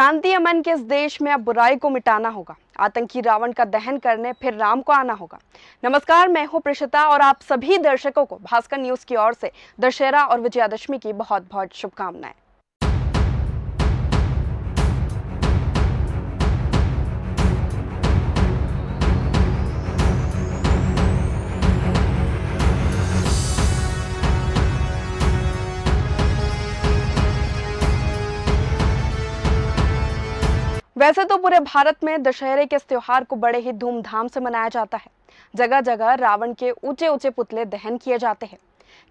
शांति अमन के इस देश में अब बुराई को मिटाना होगा। आतंकी रावण का दहन करने फिर राम को आना होगा। नमस्कार, मैं हूं प्रिशिता और आप सभी दर्शकों को भास्कर न्यूज की ओर से दशहरा और विजयादशमी की बहुत बहुत शुभकामनाएं। वैसे तो पूरे भारत में दशहरे के इस त्योहार को बड़े ही धूमधाम से मनाया जाता है। जगह जगह रावण के ऊंचे ऊंचे पुतले दहन किए जाते हैं।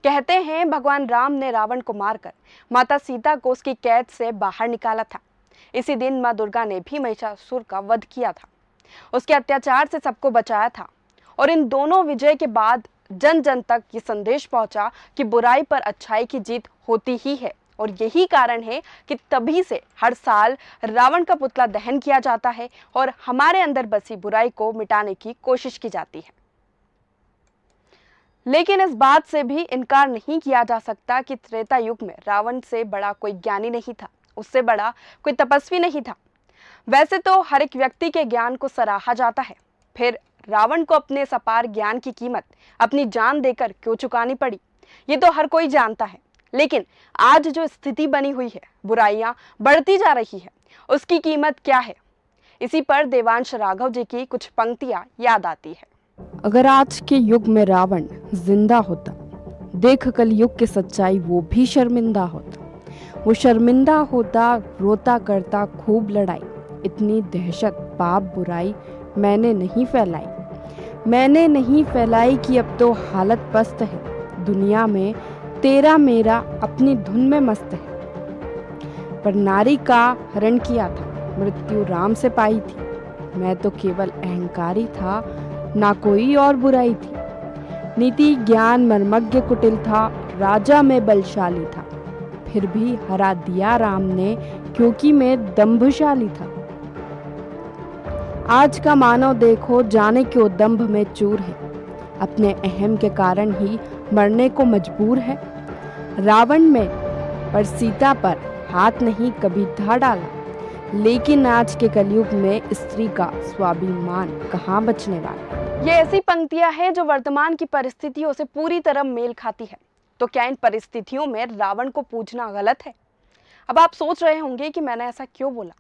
कहते हैं भगवान राम ने रावण को मारकर माता सीता को उसकी कैद से बाहर निकाला था। इसी दिन मां दुर्गा ने भी महिषासुर का वध किया था, उसके अत्याचार से सबको बचाया था। और इन दोनों विजय के बाद जन जन तक ये संदेश पहुंचा कि बुराई पर अच्छाई की जीत होती ही है। और यही कारण है कि तभी से हर साल रावण का पुतला दहन किया जाता है और हमारे अंदर बसी बुराई को मिटाने की कोशिश की जाती है। लेकिन इस बात से भी इनकार नहीं किया जा सकता कि त्रेता युग में रावण से बड़ा कोई ज्ञानी नहीं था, उससे बड़ा कोई तपस्वी नहीं था। वैसे तो हर एक व्यक्ति के ज्ञान को सराहा जाता है, फिर रावण को अपने इस अपार ज्ञान की कीमत अपनी जान देकर क्यों चुकानी पड़ी, ये तो हर कोई जानता है। लेकिन आज जो स्थिति बनी हुई है, बुराइयां बढ़ती जा रही है, उसकी कीमत क्या है? इसी पर देवांश राघव जी की कुछ पंक्तियां याद आती है। अगर आज के युग में रावण जिंदा होता, देख कल युग की सच्चाई वो भी शर्मिंदा होता। वो शर्मिंदा होता, रोता करता खूब लड़ाई। इतनी दहशत पाप बुराई मैंने नहीं फैलाई कि अब तो हालत पस्त है। दुनिया में तेरा मेरा अपनी धुन में मस्त है। पर नारी का हरण किया था, मृत्यु राम से पाई थी। मैं तो केवल अहंकारी था, ना कोई और बुराई थी। नीति ज्ञान मर्मज्ञ कुटिल था, राजा में बलशाली था। फिर भी हरा दिया राम ने, क्योंकि मैं दंभशाली था। आज का मानव देखो, जाने क्यों दंभ में चूर है। अपने अहम के कारण ही मरने को मजबूर है। रावण में पर सीता पर हाथ नहीं कभी था डाला। लेकिन आज के कलयुग में स्त्री का स्वाभिमान कहाँ बचने वाला। ये ऐसी पंक्तियां हैं जो वर्तमान की परिस्थितियों से पूरी तरह मेल खाती है। तो क्या इन परिस्थितियों में रावण को पूजना गलत है? अब आप सोच रहे होंगे कि मैंने ऐसा क्यों बोला।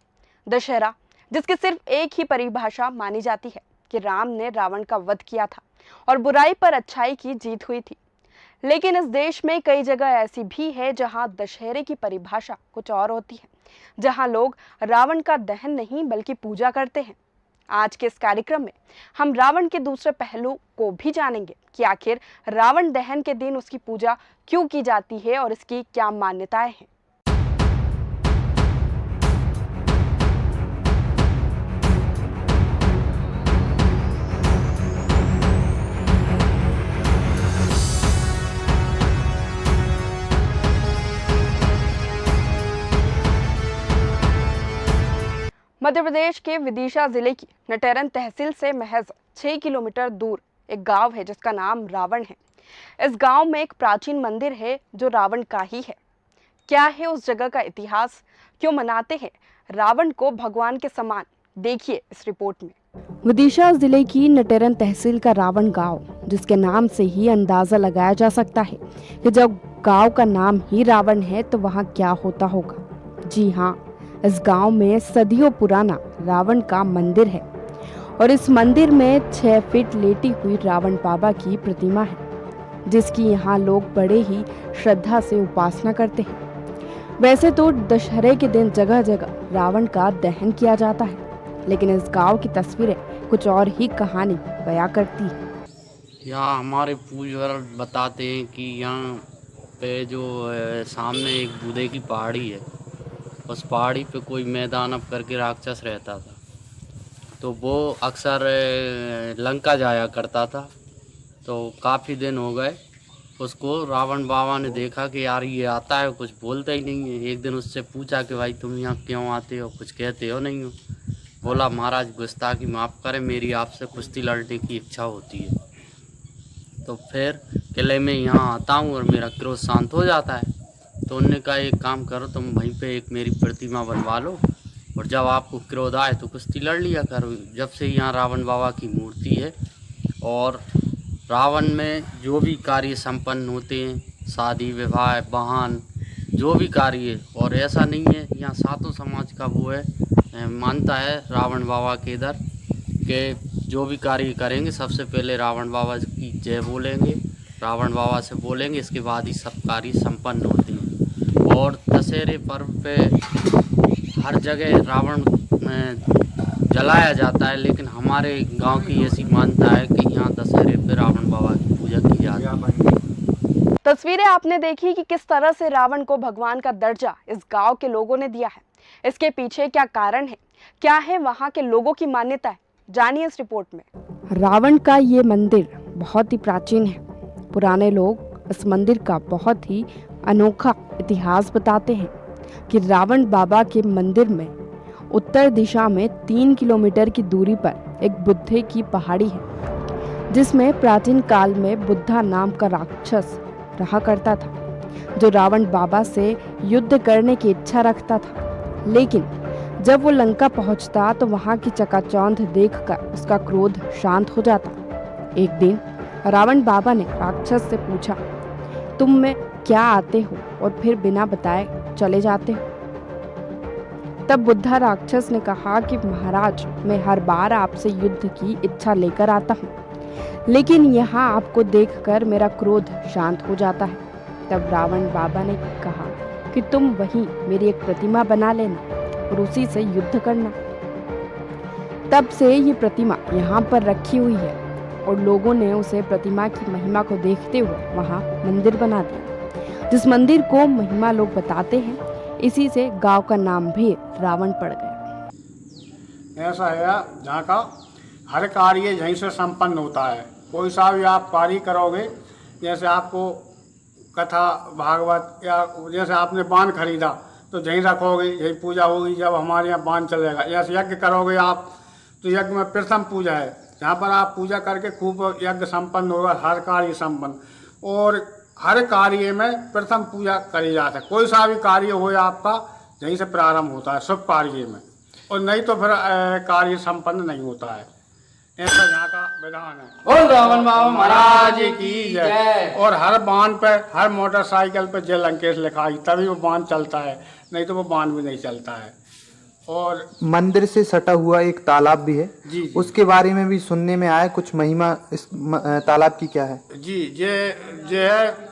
दशहरा, जिसकी सिर्फ एक ही परिभाषा मानी जाती है कि राम ने रावण का वध किया था और बुराई पर अच्छाई की जीत हुई थी। लेकिन इस देश में कई जगह ऐसी भी है जहां दशहरे की परिभाषा कुछ और होती है, जहां लोग रावण का दहन नहीं बल्कि पूजा करते हैं। आज के इस कार्यक्रम में हम रावण के दूसरे पहलू को भी जानेंगे कि आखिर रावण दहन के दिन उसकी पूजा क्यों की जाती है और इसकी क्या मान्यताएं हैं। मध्य प्रदेश के विदिशा जिले की नटेरन तहसील से महज 6 किलोमीटर दूर एक गांव है जिसका नाम रावण है। इस गांव में एक प्राचीन मंदिर है जो रावण का ही है। क्या है उस जगह का इतिहास, क्यों मनाते हैं रावण को भगवान के समान, देखिए इस रिपोर्ट में। विदिशा जिले की नटेरन तहसील का रावण गांव, जिसके नाम से ही अंदाजा लगाया जा सकता है कि जब गांव का नाम ही रावण है तो वहां क्या होता होगा। जी हाँ, इस गांव में सदियों पुराना रावण का मंदिर है और इस मंदिर में 6 फीट लेटी हुई रावण बाबा की प्रतिमा है, जिसकी यहाँ लोग बड़े ही श्रद्धा से उपासना करते हैं। वैसे तो दशहरे के दिन जगह जगह रावण का दहन किया जाता है, लेकिन इस गांव की तस्वीरें कुछ और ही कहानी बयां करती है। यहाँ हमारे पूर्वज बताते हैं कि यहाँ पे जो सामने एक बूढ़े की पहाड़ी है, उस पहाड़ी पे कोई मैदान अब करके राक्षस रहता था, तो वो अक्सर लंका जाया करता था। तो काफ़ी दिन हो गए, उसको रावण बाबा ने देखा कि यार ये आता है, कुछ बोलता ही नहीं है। एक दिन उससे पूछा कि भाई तुम यहाँ क्यों आते हो, कुछ कहते हो नहीं हो। बोला महाराज गुस्ताखी माफ़ करें, मेरी आपसे कुश्ती लड़ने की इच्छा होती है। तो फिर किले में यहाँ आता हूँ और मेरा क्रोध शांत हो जाता है। तो उन्होंने कहा एक काम करो, तुम वहीं पे एक मेरी प्रतिमा बनवा लो और जब आपको क्रोध आए तो कुश्ती लड़ लिया करो। जब से यहाँ रावण बाबा की मूर्ति है और रावण में जो भी कार्य संपन्न होते हैं, शादी विवाह वाहन जो भी कार्य, और ऐसा नहीं है, यहाँ सातों समाज का वो है मानता है रावण बाबा के इधर कि जो भी कार्य करेंगे सबसे पहले रावण बाबा की जय बोलेंगे, रावण बाबा से बोलेंगे, इसके बाद ही सब कार्य संपन्न होते हैं। और दशहरे पर्व पे हर जगह रावण जलाया जाता है, लेकिन हमारे गांव की ऐसी मान्यता है कि यहाँ दशहरे पे रावण बाबा की पूजा की जाती है। तस्वीरें आपने देखी कि किस तरह से रावण को भगवान का दर्जा इस गांव के लोगों ने दिया है। इसके पीछे क्या कारण है, क्या है वहां के लोगों की मान्यता है, जानिए इस रिपोर्ट में। रावण का ये मंदिर बहुत ही प्राचीन है। पुराने लोग इस मंदिर का बहुत ही अनोखा इतिहास बताते हैं कि रावण बाबा के मंदिर में उत्तर दिशा में 3 किलोमीटर की दूरी पर एक बुद्धे की पहाड़ी है, जिसमें प्राचीन काल में बुद्धा नाम का राक्षस रहा करता था, जो रावण बाबा से युद्ध करने की इच्छा रखता था। लेकिन जब वो लंका पहुंचता तो वहां की चकाचौंध देखकर उसका क्रोध शांत हो जाता। एक दिन रावण बाबा ने राक्षस से पूछा, तुम में क्या आते हो और फिर बिना बताए चले जाते हो? तब बुद्धा राक्षस ने कहा कि महाराज, मैं हर बार आपसे युद्ध की इच्छा लेकर आता हूँ, लेकिन यहाँ आपको देखकर मेरा क्रोध शांत हो जाता है। तब रावण बाबा ने कहा कि तुम वहीं मेरी एक प्रतिमा बना लेना और उसी से युद्ध करना। तब से ये प्रतिमा यहाँ पर रखी हुई है और लोगों ने उसे प्रतिमा की महिमा को देखते हुए वहाँ मंदिर बना दिया। जिस मंदिर को महिमा लोग बताते हैं, इसी से गांव का नाम भी रावण पड़ गया। ऐसा है जहाँ का हर कार्य यहीं से संपन्न होता है। कोई सा भी आप कार्य करोगे, जैसे आपको कथा भागवत या जैसे आपने बाण खरीदा तो यहीं रखोगे, यही पूजा होगी। जब हमारे यहाँ बाण चलेगा, जैसे यज्ञ करोगे आप तो यज्ञ में प्रथम पूजा है, जहाँ पर आप पूजा करके खूब यज्ञ संपन्न होगा, हर कार्य संपन्न। और हर कार्य में प्रथम पूजा करी जाती है। कोई सा भी कार्य हो आपका यहीं से प्रारंभ होता है, शुभ कार्य में, और नहीं तो फिर कार्य संपन्न नहीं होता है। ऐसा यहाँ का विधान है। बोल रावण बाबा महाराज की जय। और हर बाण पे, हर मोटरसाइकिल पे जय लंकेश लिखा है, तभी वो बाण चलता है, नहीं तो वो बाण भी नहीं चलता है। और मंदिर से सटा हुआ एक तालाब भी है जी, उसके बारे में भी सुनने में आया, कुछ महिमा इस तालाब की क्या है? जी, ये है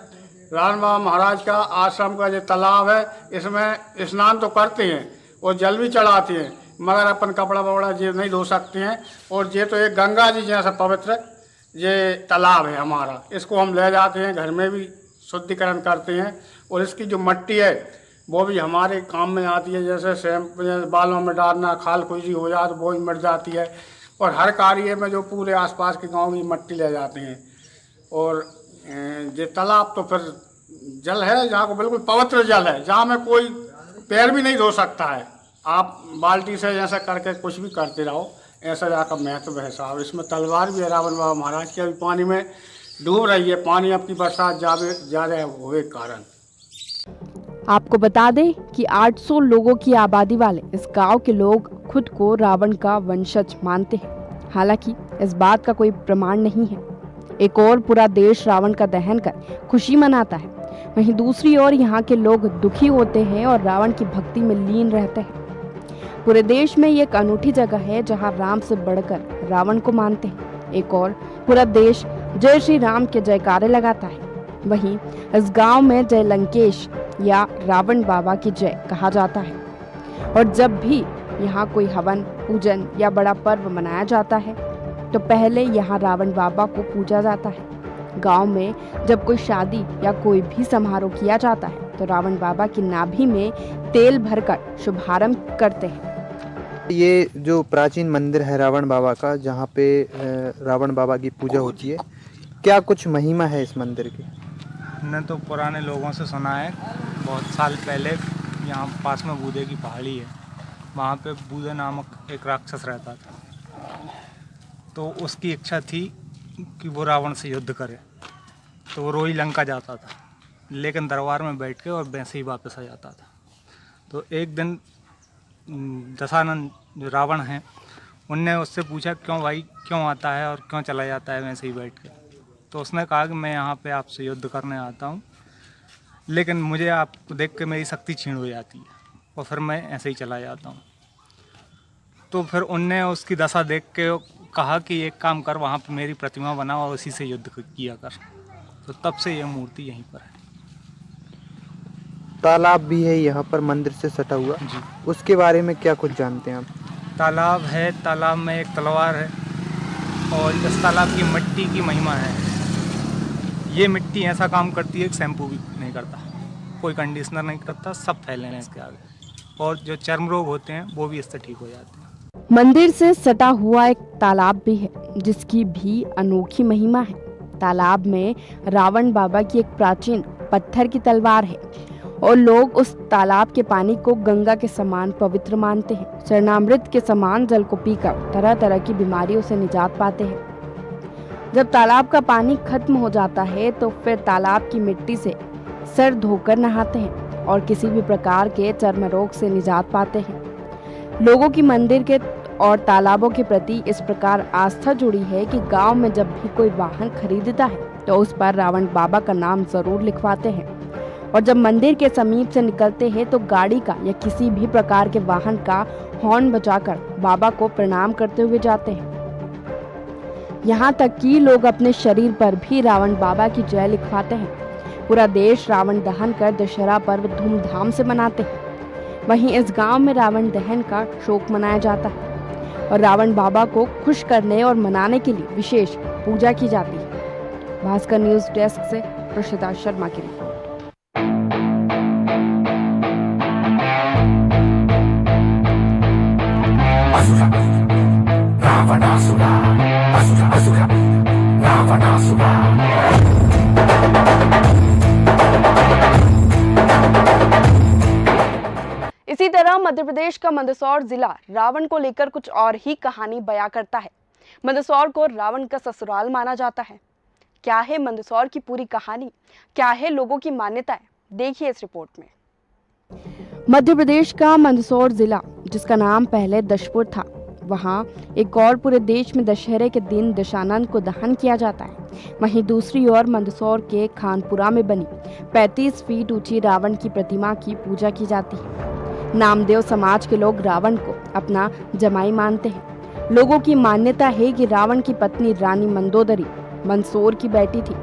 रावण बाबा महाराज का आश्रम का जो तालाब है, इसमें स्नान तो करते हैं और जल भी चढ़ाते हैं, मगर अपन कपड़ा वपड़ा ये नहीं धो सकते हैं। और ये तो एक गंगा जी जैसा पवित्र ये तालाब है हमारा, इसको हम ले जाते हैं, घर में भी शुद्धिकरण करते हैं। और इसकी जो मिट्टी है वो भी हमारे काम में आती है, जैसे शैम्पू बालों में डालना, खाल खुजली हो जाए तो वो भी मिट जाती है। और हर कार्य में जो पूरे आसपास के गांव की मिट्टी ले जाते हैं। और ये तालाब तो फिर जल है जहाँ को बिल्कुल पवित्र जल है, जहाँ में कोई पैर भी नहीं धो सकता है। आप बाल्टी से ऐसा करके कुछ भी करते रहो, ऐसा जाकर महत्व है साहब। इसमें तलवार भी है रावण बाबा महाराज की, अभी पानी में डूब रही है, पानी आपकी बरसात ज़्यादा हुए कारण। आपको बता दें कि 800 लोगों की आबादी वाले इस गांव के लोग खुद को रावण का वंशज मानते हैं। हालांकि इस बात का कोई प्रमाण नहीं है। एक और पूरा देश रावण का दहन कर खुशी मनाता है, वहीं दूसरी ओर यहाँ के लोग दुखी होते हैं और रावण की भक्ति में लीन रहते हैं। पूरे देश में ये एक अनूठी जगह है जहाँ राम से बढ़कर रावण को मानते हैं। एक और पूरा देश जय श्री राम के जयकारे लगाता है। वहीं इस गांव में जय लंकेश या रावण बाबा की जय कहा जाता है। और जब भी यहाँ कोई हवन, पूजन या बड़ा पर्व मनाया जाता है तो पहले यहाँ रावण बाबा को पूजा जाता है। गांव में जब कोई शादी या कोई भी समारोह किया जाता है तो रावण बाबा की नाभि में तेल भरकर शुभारंभ करते हैं। ये जो प्राचीन मंदिर है रावण बाबा का, जहाँ पे रावण बाबा की पूजा होती है, क्या कुछ महिमा है इस मंदिर की? हमने तो पुराने लोगों से सुना है, बहुत साल पहले यहाँ पास में बूदे की पहाड़ी है, वहाँ पे बूदे नामक एक राक्षस रहता था। तो उसकी इच्छा थी कि वो रावण से युद्ध करे, तो वो रोज लंका जाता था, लेकिन दरबार में बैठ के और वैसे ही वापस आ जाता था। तो एक दिन दशानन जो रावण हैं उनने उससे पूछा क्यों भाई क्यों आता है और क्यों चला जाता है वैसे ही बैठ के। तो उसने कहा कि मैं यहाँ पे आपसे युद्ध करने आता हूँ, लेकिन मुझे आपको देख के मेरी शक्ति छीन हो जाती है और फिर मैं ऐसे ही चला जाता हूँ। तो फिर उनने उसकी दशा देख के कहा कि एक काम कर, वहाँ पे मेरी प्रतिमा बना और उसी से युद्ध किया कर। तो तब से यह मूर्ति यहीं पर है। तालाब भी है यहाँ पर मंदिर से सटा हुआ, जी। उसके बारे में क्या कुछ जानते हैं आप? तालाब है, तालाब में एक तलवार है और इस तालाब की मिट्टी की महिमा है। ये मिट्टी ऐसा काम करती है कि शैम्पू भी नहीं करता, कोई कंडीशनर नहीं करता, सब फैले हैं इसके आगे। और जो चर्म रोग होते हैं वो भी इससे ठीक हो जाते हैं। मंदिर से सटा हुआ एक तालाब भी है जिसकी भी अनोखी महिमा है। तालाब में रावण बाबा की एक प्राचीन पत्थर की तलवार है और लोग उस तालाब के पानी को गंगा के समान पवित्र मानते हैं। चरणामृत के समान जल को पीकर तरह तरह की बीमारियों से निजात पाते हैं। जब तालाब का पानी खत्म हो जाता है तो फिर तालाब की मिट्टी से सर धोकर नहाते हैं और किसी भी प्रकार के चर्म रोग से निजात पाते हैं। लोगों की मंदिर के और तालाबों के प्रति इस प्रकार आस्था जुड़ी है कि गांव में जब भी कोई वाहन खरीदता है तो उस पर रावण बाबा का नाम जरूर लिखवाते हैं और जब मंदिर के समीप से निकलते हैं तो गाड़ी का या किसी भी प्रकार के वाहन का हॉर्न बजाकर बाबा को प्रणाम करते हुए जाते हैं। यहाँ तक कि लोग अपने शरीर पर भी रावण बाबा की जय लिखवाते हैं। पूरा देश रावण दहन कर दशहरा पर्व धूमधाम से मनाते हैं। वहीं इस गांव में रावण दहन का शोक मनाया जाता है और रावण बाबा को खुश करने और मनाने के लिए विशेष पूजा की जाती है। भास्कर न्यूज डेस्क से प्रशिता शर्मा की रिपोर्ट। इसी तरह मध्य प्रदेश का मंदसौर जिला रावण को लेकर कुछ और ही कहानी बयां करता है। मंदसौर को रावण का ससुराल माना जाता है। क्या है मंदसौर की पूरी कहानी, क्या है लोगों की मान्यताएं, देखिए इस रिपोर्ट में। मध्य प्रदेश का मंदसौर जिला, जिसका नाम पहले दशपुर था, वहाँ एक और पूरे देश में दशहरे के दिन दशानन को दहन किया जाता है। वहीं दूसरी ओर मंदसौर के खानपुरा में बनी 35 फीट ऊंची रावण की प्रतिमा की पूजा की जाती है। नामदेव समाज के लोग रावण को अपना जमाई मानते हैं। लोगों की मान्यता है कि रावण की पत्नी रानी मंदोदरी मंदसौर की बेटी थी।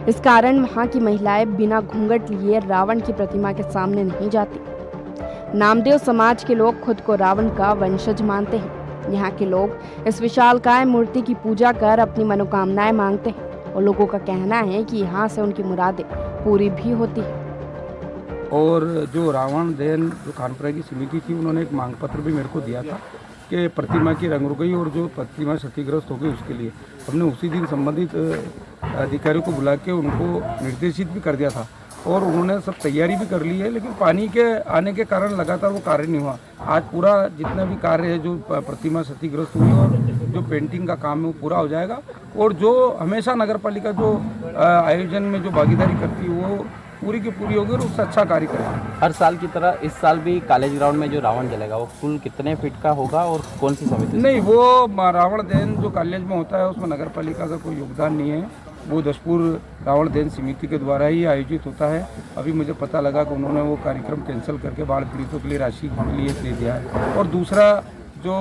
इस कारण वहां की महिलाएं बिना घूंघट लिए रावण की प्रतिमा के सामने नहीं जाती। नामदेव समाज के लोग खुद को रावण का वंशज मानते हैं। यहाँ के लोग इस विशालकाय मूर्ति की पूजा कर अपनी मनोकामनाएं मांगते हैं और लोगों का कहना है कि यहाँ से उनकी मुरादें पूरी भी होती है। और जो रावण दहन जो खानपुरा की समिति थी, उन्होंने एक मांग पत्र भी मेरे को दिया था कि प्रतिमा की रंग रुकई और जो प्रतिमा क्षतिग्रस्त हो गई उसके लिए हमने उसी दिन संबंधित अधिकारियों को बुला के उनको निर्देशित भी कर दिया था और उन्होंने सब तैयारी भी कर ली है। लेकिन पानी के आने के कारण लगातार वो कार्य नहीं हुआ। आज पूरा जितना भी कार्य है, जो प्रतिमा क्षतिग्रस्त हुई और जो पेंटिंग का काम है वो पूरा हो जाएगा। और जो हमेशा नगर पालिका जो आयोजन में जो भागीदारी करती है वो पूरी की पूरी होगी और उससे अच्छा कार्य करेगा। हर साल की तरह इस साल भी कॉलेज ग्राउंड में जो रावण जलेगा वो कुल कितने फीट का होगा और कौन सी समिति? नहीं, वो रावण दहन जो कॉलेज में होता है उसमें नगर पालिका का कोई योगदान नहीं है। वो दशपुर रावण दहन समिति के द्वारा ही आयोजित होता है। अभी मुझे पता लगा कि उन्होंने वो कार्यक्रम कैंसिल करके बाढ़ पीड़ितों के लिए राशि के लिए दे दिया है। और दूसरा जो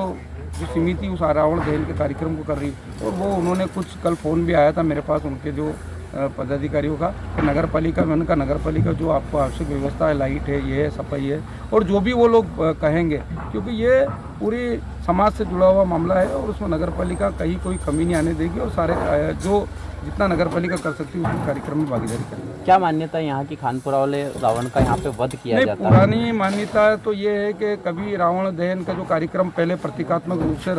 समिति उस रावण दहन के कार्यक्रम को कर रही है और वो उन्होंने कुछ कल फ़ोन भी आया था मेरे पास उनके जो पदाधिकारियों का कि नगर पालिका में, उनका नगर पालिका जो आपको आवश्यक व्यवस्था है, लाइट है, ये है, सफाई है और जो भी वो लोग कहेंगे, क्योंकि ये पूरी समाज से जुड़ा हुआ मामला है और उसमें नगर पालिका कहीं कोई कमी नहीं आने देगी और सारे जो जितना नगर पालिका कर सकती है उसमें कार्यक्रम में भागीदारी करेगी। क्या मान्यता है यहाँ की खानपुरा वाले रावण का यहाँ पे वध किया जाता है? पुरानी मान्यता तो ये है कि कभी रावण दहन का जो कार्यक्रम पहले प्रतीकात्मक रूप से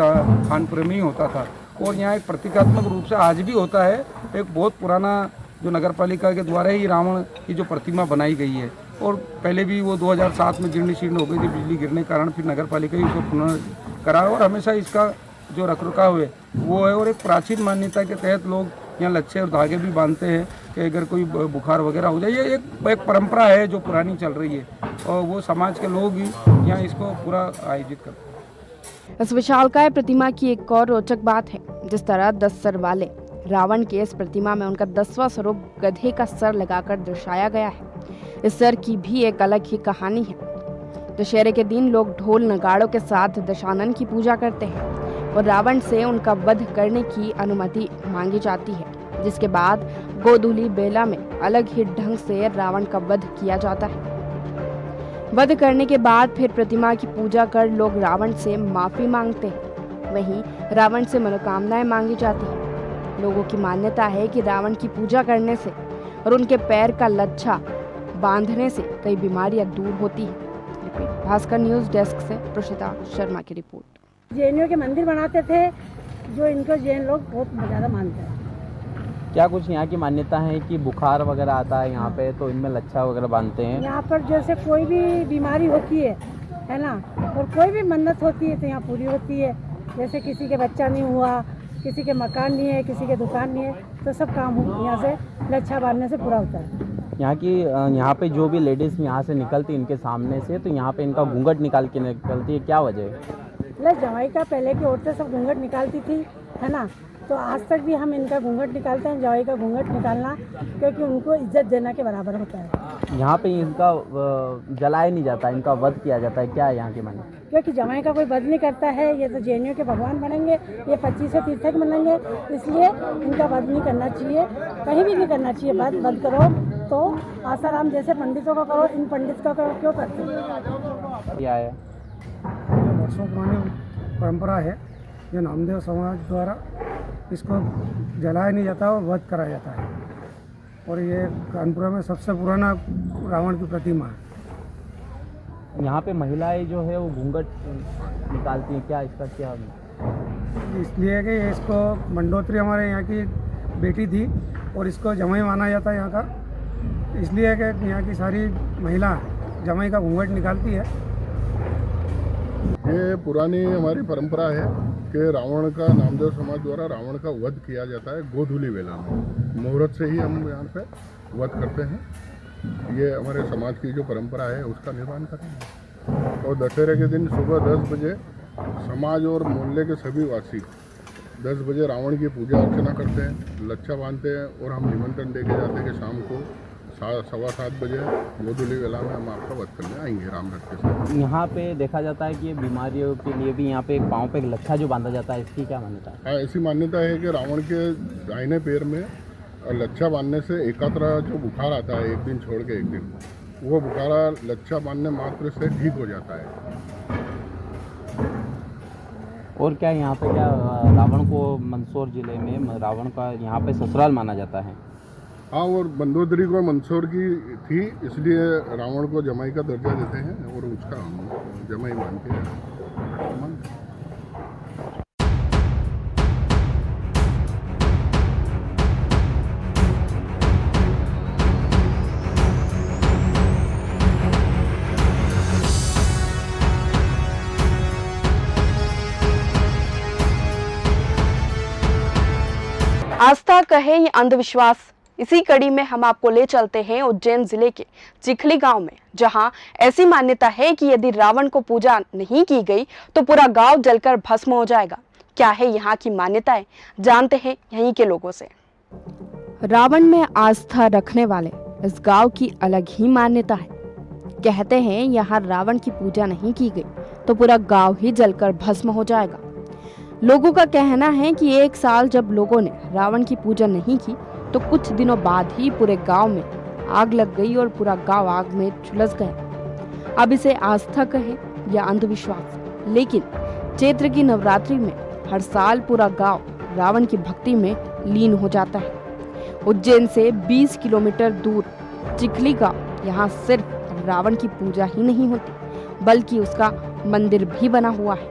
खानपुरे में ही होता था और यहाँ एक प्रतीकात्मक रूप से आज भी होता है। एक बहुत पुराना जो नगर पालिका के द्वारा ही रावण की जो प्रतिमा बनाई गई है और पहले भी वो 2007 में जीर्ण शीर्ण हो गई थी बिजली गिरने के कारण, फिर नगर पालिका ही उसको पुनर्करा और हमेशा इसका जो रखरखाव है वो है। और एक प्राचीन मान्यता के तहत लोग यहाँ लच्छे और धागे भी बांधते हैं कि अगर कोई बुखार वगैरह हो जाए। ये एक परंपरा है जो पुरानी चल रही है और वो समाज के लोग ही यहाँ इसको पूरा आयोजित करते हैं। इस विशालकाय प्रतिमा की एक और रोचक बात है, जिस तरह 10 सर वाले रावण के इस प्रतिमा में उनका 10वां स्वरूप गधे का सर लगाकर दर्शाया गया है। इस सर की भी एक अलग ही कहानी है। दशहरे के दिन लोग ढोल नगाड़ों के साथ दशानन की पूजा करते हैं और रावण से उनका वध करने की अनुमति मांगी जाती है, जिसके बाद गोधूली बेला में अलग ही ढंग से रावण का वध किया जाता है। वध करने के बाद फिर प्रतिमा की पूजा कर लोग रावण से माफी मांगते हैं। वहीं रावण से मनोकामनाएं मांगी जाती हैं। लोगों की मान्यता है कि रावण की पूजा करने से और उनके पैर का लच्छा बांधने से कई बीमारियां दूर होती हैं। भास्कर न्यूज डेस्क से प्रशिता शर्मा की रिपोर्ट। जैनियों के मंदिर बनाते थे जो इनको जैन लोग बहुत ज़्यादा मानते हैं। क्या कुछ यहाँ की मान्यता है कि बुखार वगैरह आता है यहाँ पे तो इनमें लच्छा वगैरह बांधते हैं? यहाँ पर जैसे कोई भी बीमारी होती है ना, और कोई भी मन्नत होती है तो यहाँ पूरी होती है। जैसे किसी के बच्चा नहीं हुआ, किसी के मकान नहीं है, किसी के दुकान नहीं है, तो सब काम यहाँ से लच्छा बांधने से पूरा होता है। यहाँ पे जो भी लेडीज़ यहाँ से निकलती इनके सामने से, तो यहाँ पे इनका घूंघट निकाल के निकलती है, क्या वजह है? जवाई का पहले की औरतें सब घूंघट निकालती थी, है ना, तो आज तक भी हम इनका घूंघट निकालते हैं। जवाई का घूंघट निकालना क्योंकि उनको इज्जत देना के बराबर होता है। यहाँ पे इनका जलाया नहीं जाता, इनका वध किया जाता है, क्या है यहाँ की मान्यता? क्योंकि जवाई का कोई वध नहीं करता है, ये तो जैनियों के भगवान बनेंगे, ये 25 तीर्थक बनेंगे, इसलिए इनका वध नहीं करना चाहिए, कहीं भी नहीं करना चाहिए। वध करो तो आसाराम जैसे पंडितों का करो, इन पंडित का क्यों करते हैं? क्या है? वर्षों पुरानी परंपरा है। ये नामदेव समाज द्वारा इसको जलाया नहीं जाता और वध कराया जाता है। और ये कानपुर में सबसे पुराना रावण की प्रतिमा है। यहाँ पे महिलाएं जो है वो घूंघट निकालती हैं, क्या इसका क्या? इसलिए कि इसको मंडोत्री हमारे यहाँ की बेटी थी और इसको जमाई माना जाता है यहाँ का, इसलिए कि यहाँ की सारी महिला जमाई का घूंघट निकालती है। ये पुरानी हमारी परंपरा है कि रावण का नामदेव समाज द्वारा रावण का वध किया जाता है गोधूली वेला में। मुहूर्त से ही हम यहाँ पे वध करते हैं। ये हमारे समाज की जो परंपरा है उसका निर्वहन करेंगे। और दशहरे के दिन सुबह 10 बजे समाज और मोहल्ले के सभी वासी 10 बजे रावण की पूजा अर्चना करते हैं, लच्छा बांधते हैं और हम निमंत्रण दे के जाते हैं कि शाम को 7:15 बजे गोधूली वेला में हम आपका वध करने आएंगे रामरथ के साथ। यहाँ पे देखा जाता है कि ये बीमारियों के लिए भी यहाँ पे एक पाँव पे एक लच्छा जो बांधा जाता है, इसकी क्या मान्यता है? हाँ, ऐसी मान्यता है कि रावण के दाहिने पैर में लच्छा बांधने से एकात्रा जो बुखार आता है, एक दिन छोड़ के एक दिन, वो बुखार लच्छा बांधने मात्र से ठीक हो जाता है। और क्या यहाँ पे क्या रावण को मंदसौर जिले में रावण का यहाँ पे ससुराल माना जाता है? हाँ, और मंदोदरी को मंदसौर की थी, इसलिए रावण को जमाई का दर्जा देते हैं और उसका हम जमाई मानते हैं। आस्था कहे या अंधविश्वास, इसी कड़ी में हम आपको ले चलते हैं उज्जैन जिले के चिखली गांव में, जहां ऐसी मान्यता है कि यदि रावण को पूजा नहीं की गई तो पूरा गांव जलकर भस्म हो जाएगा। क्या है यहाँ की मान्यताएं, जानते हैं यहीं के लोगों से। रावण में आस्था रखने वाले इस गांव की अलग ही मान्यता है। कहते हैं यहाँ रावण की पूजा नहीं की गई तो पूरा गांव ही जलकर भस्म हो जाएगा। लोगों का कहना है कि एक साल जब लोगों ने रावण की पूजा नहीं की तो कुछ दिनों बाद ही पूरे गांव में आग लग गई और पूरा गांव आग में झुलस गया। अब इसे आस्था कहे या अंधविश्वास, लेकिन चैत्र की नवरात्रि में हर साल पूरा गांव रावण की भक्ति में लीन हो जाता है। उज्जैन से 20 किलोमीटर दूर चिखली गांव, यहाँ सिर्फ रावण की पूजा ही नहीं होती बल्कि उसका मंदिर भी बना हुआ है।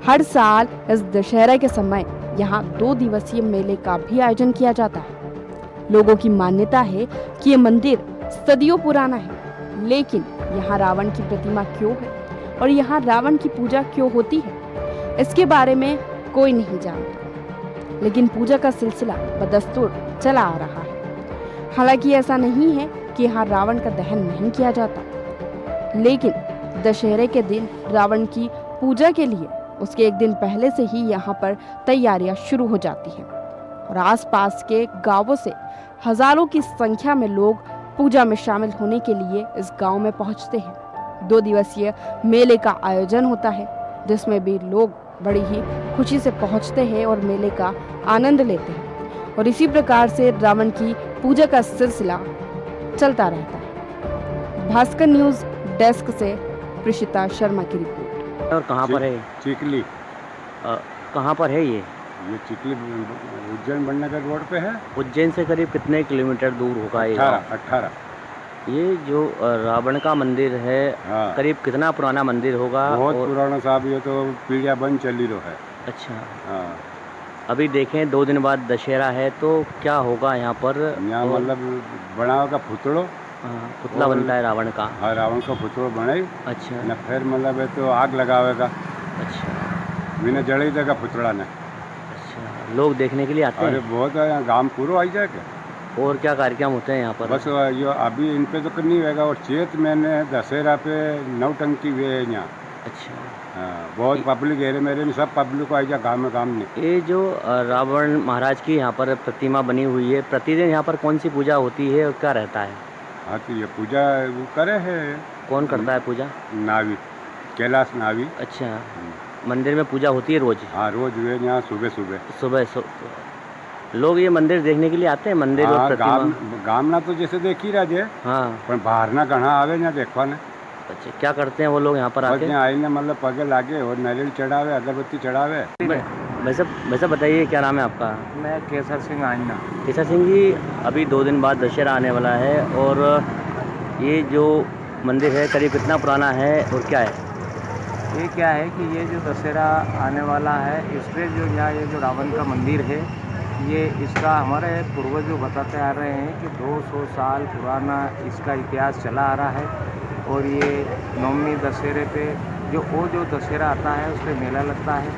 हर साल इस दशहरा के समय यहाँ 2 दिवसीय मेले का भी आयोजन किया जाता है। लोगों की मान्यता है कि ये मंदिर सदियों पुराना है, लेकिन यहाँ रावण की प्रतिमा क्यों है और यहाँ रावण की पूजा क्यों होती है, इसके बारे में कोई नहीं जानता। लेकिन पूजा का सिलसिला बदस्तूर चला आ रहा है। हालांकि ऐसा नहीं है कि यहाँ रावण का दहन नहीं किया जाता, लेकिन दशहरे के दिन रावण की पूजा के लिए उसके एक दिन पहले से ही यहाँ पर तैयारियां शुरू हो जाती हैं और आसपास के गांवों से हजारों की संख्या में लोग पूजा में शामिल होने के लिए इस गांव में पहुंचते हैं। 2 दिवसीय मेले का आयोजन होता है, जिसमें भी लोग बड़ी ही खुशी से पहुंचते हैं और मेले का आनंद लेते हैं और इसी प्रकार से रावण की पूजा का सिलसिला चलता रहता है। भास्कर न्यूज डेस्क से प्रिशिता शर्मा की रिपोर्ट। और कहाँ पर है? चिकली। कहाँ पर है ये? चिकली उज्जैन बननगर रोड पे है। उज्जैन से करीब कितने किलोमीटर दूर होगा ये? 18। ये जो रावण का मंदिर है, हाँ। करीब कितना पुराना मंदिर होगा? बहुत पुराना साहब, ये तो पीढ़ियाँ बन चली रहो है। अच्छा। हाँ। अभी देखें 2 दिन बाद दशहरा है तो क्या होगा यहाँ पर? यहाँ मतलब बना होगा पुतलो। पुतला बनता है रावण का? हाँ, रावण का पुतलो बनाई। अच्छा। न फिर मतलब है तो आग लगावेगा। अच्छा। बिना जड़ी देगा पुतला ने। अच्छा, लोग देखने के लिए आते हैं? अरे बहुत है, यहाँ गाँव पूरा आई जाएगा। और क्या कार्यक्रम होते हैं यहाँ पर? बस ये अभी इन पे तो करनी होगा, और चैत महीने दशहरा पे नौटंकी हुए है यहाँ। अच्छा। हाँ, बहुत पब्लिक है मेरे में, सब पब्लिक को आई जा गाँव में काम नहीं। ये जो रावण महाराज की यहाँ पर प्रतिमा बनी हुई है, प्रतिदिन यहाँ पर कौन सी पूजा होती है और क्या रहता है? हाँ, तो ये पूजा वो करे है। कौन करता है पूजा? नावी, कैलाश नावी। अच्छा, मंदिर में पूजा होती है रोज? हाँ, रोज हुए यहाँ सुबह। लोग ये मंदिर देखने के लिए आते हैं? मंदिर हाँ, और गाँव ना तो जैसे देखी राजे। हाँ, पर बाहर ना कहाँ आवे ना देखवा ने। अच्छा, क्या करते हैं वो लोग यहाँ पर आके? यहाँ आई ना मतलब पगे लागे और नारियल चढ़ावे, अगरबत्ती चढ़ावे। वैसे बताइए क्या नाम है आपका? मैं केसर सिंह आइना। केसर सिंह जी, अभी 2 दिन बाद दशहरा आने वाला है और ये जो मंदिर है करीब कितना पुराना है और क्या है? ये क्या है कि ये जो दशहरा आने वाला है, इसमें जो यहाँ ये जो रावण का मंदिर है, ये इसका हमारे पूर्वज जो बताते आ रहे हैं कि 200 साल पुराना इसका इतिहास चला आ रहा है। और ये नवमी दशहरे पे जो दशहरा आता है उस पर मेला लगता है,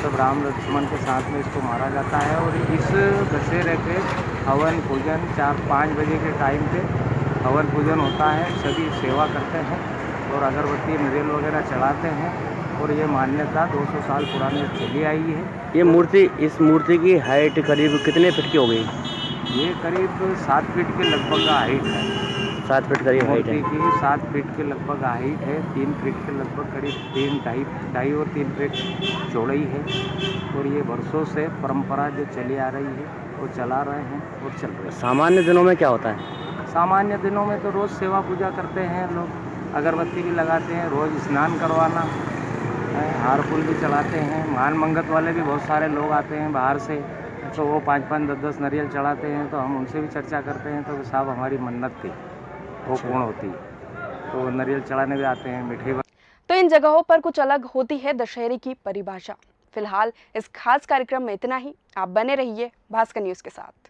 सब राम लक्ष्मण के साथ में इसको मारा जाता है। और इस दशहरे पे हवन पूजन 4-5 बजे के टाइम पे हवन पूजन होता है, सभी सेवा करते हैं और अगरबत्ती नारियल वगैरह चढ़ाते हैं। और ये मान्यता 200 साल पुरानी चली आई है। ये मूर्ति, इस मूर्ति की हाइट करीब कितने फीट की हो गई? ये करीब 7 फीट के लगभग हाइट है। 7 फीट करीब हाइट है? मूर्ति की 7 फीट के लगभग हाइट है। 3 फीट के लगभग करीब 3 और 3 फीट चौड़ाई है। और ये वर्षों से परंपरा जो चली आ रही है वो चला रहे हैं और चल रही है। सामान्य दिनों में क्या होता है? सामान्य दिनों में तो रोज़ सेवा पूजा करते हैं लोग, अगरबत्ती भी लगाते हैं, रोज़ स्नान करवाना, हार फूल भी चढ़ाते हैं। मान मंगत वाले भी बहुत सारे लोग आते हैं बाहर से, तो वो 5-5, 10-10 नारियल चढ़ाते हैं। तो हम उनसे भी चर्चा करते हैं, तो साहब हमारी मन्नत थी वो पूर्ण होती है, तो नारियल चढ़ाने भी आते हैं। मिठाई तो इन जगहों पर कुछ अलग होती है दशहरे की परिभाषा। फिलहाल इस खास कार्यक्रम में इतना ही। आप बने रहिए भास्कर न्यूज़ के साथ।